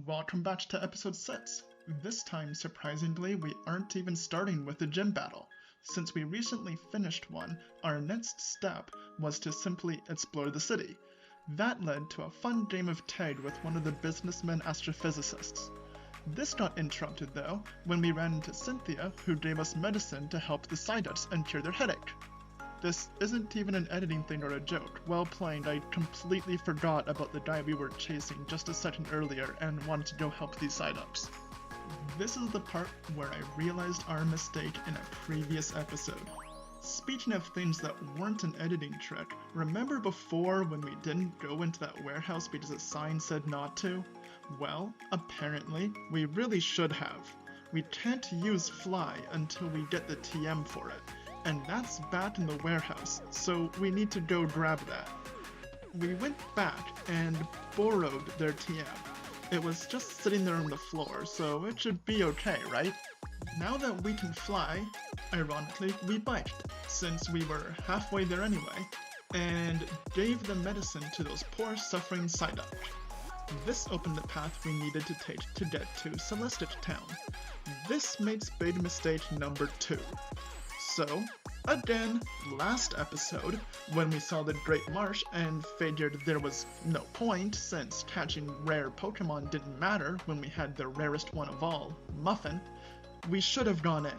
Welcome back to episode 6. This time, surprisingly, we aren't even starting with the gym battle. Since we recently finished one, our next step was to simply explore the city. That led to a fun game of tag with one of the businessmen astrophysicists. This got interrupted though, when we ran into Cynthia, who gave us medicine to help the Psyducks and cure their headache. This isn't even an editing thing or a joke. Well played, I completely forgot about the guy we were chasing just a second earlier and wanted to go help these Psyducks. This is the part where I realized our mistake in a previous episode. Speaking of things that weren't an editing trick, remember before when we didn't go into that warehouse because a sign said not to? Well, apparently, we really should have. We can't use fly until we get the TM for it. And that's back in the warehouse, so we need to go grab that. We went back and borrowed their TM. It was just sitting there on the floor, so it should be okay, right? Now that we can fly, ironically, we biked, since we were halfway there anyway, and gave the medicine to those poor suffering Psyduck. This opened the path we needed to take to get to Celestic Town. This makes big mistake number 2. So, again, last episode, when we saw the Great Marsh and figured there was no point since catching rare Pokemon didn't matter when we had the rarest one of all, Muffin, we should have gone in.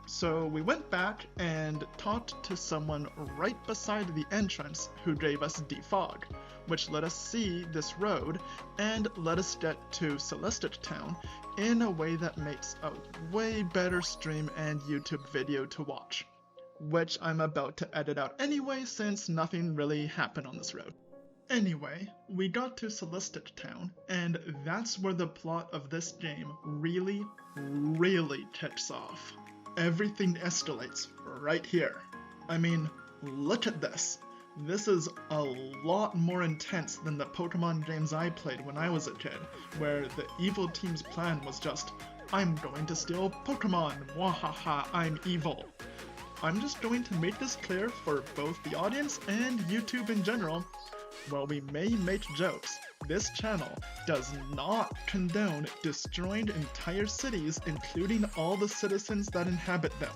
So we went back and talked to someone right beside the entrance who gave us Defog, which let us see this road and let us get to Celestic Town in a way that makes a way better stream and YouTube video to watch, which I'm about to edit out anyway since nothing really happened on this road. Anyway, we got to Celestic Town, and that's where the plot of this game really kicks off. Everything escalates right here. I mean, look at this. This is a lot more intense than the Pokemon games I played when I was a kid, where the evil team's plan was just, I'm going to steal Pokemon, wahaha, I'm evil. I'm just going to make this clear for both the audience and YouTube in general. While we may make jokes, this channel does not condone destroying entire cities, including all the citizens that inhabit them.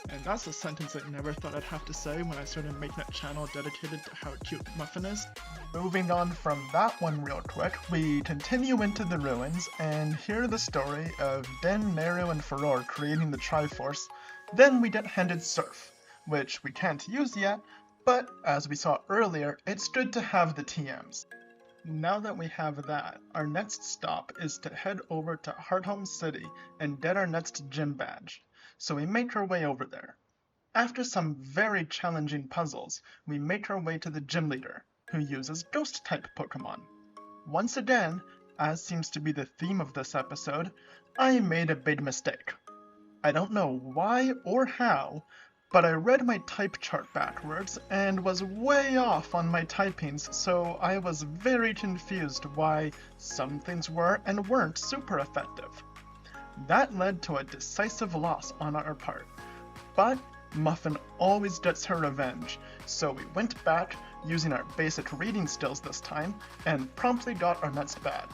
And that's a sentence I never thought I'd have to say when I started making a channel dedicated to how cute Muffin is. Moving on from that one real quick, we continue into the ruins and hear the story of Den, Mario, and Furore creating the Triforce. Then we get handed Surf, which we can't use yet, but as we saw earlier, it's good to have the TMs. Now that we have that, our next stop is to head over to Hearthome City and get our next gym badge. So we make our way over there. After some very challenging puzzles, we make our way to the gym leader, who uses Ghost-type Pokemon. Once again, as seems to be the theme of this episode, I made a big mistake. I don't know why or how, but I read my type chart backwards and was way off on my typings, so I was very confused why some things were and weren't super effective. That led to a decisive loss on our part, but Muffin always gets her revenge, so we went back using our basic reading skills this time and promptly got our next badge.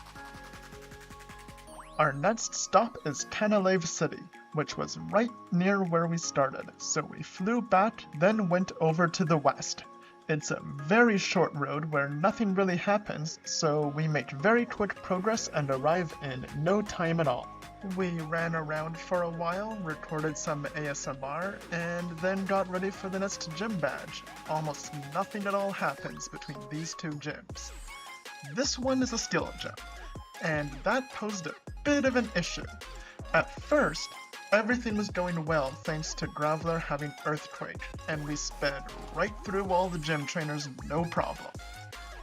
Our next stop is Canalave City, which was right near where we started, so we flew back, then went over to the west. It's a very short road where nothing really happens, so we make very quick progress and arrive in no time at all. We ran around for a while, recorded some ASMR, and then got ready for the next gym badge. Almost nothing at all happens between these two gyms. This one is a steel gym, and that posed a bit of an issue. At first, everything was going well thanks to Graveler having Earthquake, and we sped right through all the gym trainers no problem.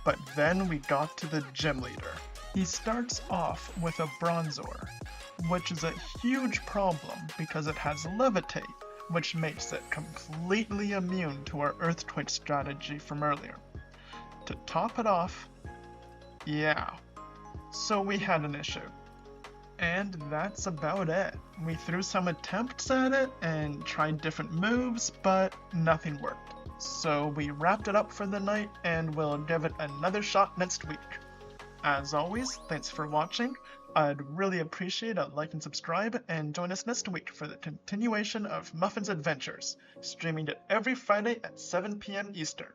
But then we got to the gym leader. He starts off with a Bronzor, which is a huge problem because it has Levitate, which makes it completely immune to our Earthquake strategy from earlier. To top it off, yeah, so we had an issue. And that's about it. We threw some attempts at it and tried different moves, but nothing worked. So we wrapped it up for the night and we'll give it another shot next week. As always, thanks for watching. I'd really appreciate a like and subscribe, and join us next week for the continuation of Muffin's adventures, streaming it every Friday at 7 p.m. Eastern.